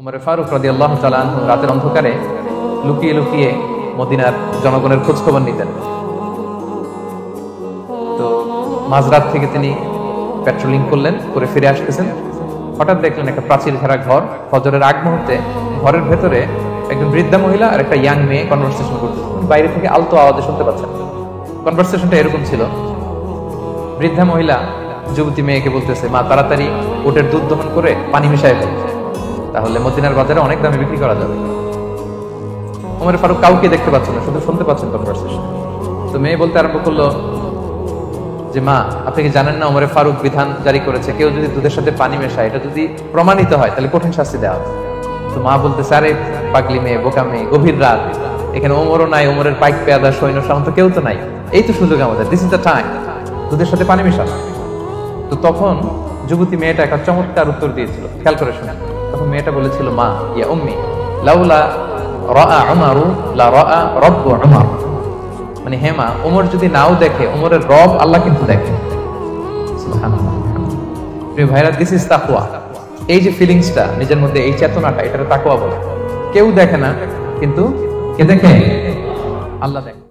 উমর ফারুক রাদিয়াল্লাহু তাআলা আনহু রাতের অন্ধকারে লুকিয়ে লুকিয়ে মদিনার জনগণের খোঁজ খবর নিতেন। তো মাঝরাত থেকে তিনি পেট্রোলিং করলেন, করে ফিরে আসতেছেন। হঠাৎ দেখলেন একটা প্রাচীর ঘেরা ঘর। ফজরের আগ মুহূর্তে ঘরের ভেতরে একজন বৃদ্ধা মহিলা আর একটা ইয়াং মেয়ে কনভারসেশন করতেছেন। বাইরে থেকে আলতো আওয়াজে শুনতে পাচ্ছেন। কনভারসেশনটা এরকম ছিল, বৃদ্ধা মহিলা যুবতী মেয়েকে বলতেছে, মা তাড়াতাড়ি উটের দুধ দহন করে পানি মিশায় ফেল, তাহলে মদিনার বাজারে অনেক দামে বিক্রি করা যাবে। ওমর ফারুক কাউকে দেখতে পাচ্ছেন না, শুধু শুনতে পাচ্ছেন কনভারসেশন। তো মেয়ে বলতে আরম্ভ করলো যে, মা আপনি কি জানেন না ওমর ফারুক বিধান জারি করেছে, কেউ যদি দুধের সাথে পানি মেশায় এটা যদি প্রমাণিত হয় তাহলে কঠিন শাস্তি দেওয়া হবে। তো মা বলতেছে, আরে পাগলি মেয়ে, বোকা মেয়ে, গভীর রাত, এখানে ওমরও নাই, ওমরের পাইক পেয়াদা সৈন্য সামন্ত কেউ তো নাই, এই তো সুযোগ আমাদের, দিস ইজ দ্য টাইম, দুধের সাথে পানি মেশা। তো তখন যুবতী মেয়েটা একটা চমৎকার উত্তর দিয়েছিল, খেয়াল করে শুনে। তখন মেয়েটা বলেছিল, মা ইয়া উম্মি লাউলা রাআ উমারু লা রাআ রাব্বু উমর, মানে হে মা, ওমর যদি নাও দেখে, ওমরের রব আল্লাহ কিন্তু দেখে। সুবহানাল্লাহ। প্রিয় ভাইরা, দিস ইজ তাকওয়া। এই যে ফিলিংসটা নিজের মধ্যে, এই চেতনাটা, এটাকে তাকওয়া বলে। কেউ দেখে না, কিন্তু কে দেখে? আল্লাহ দেখে।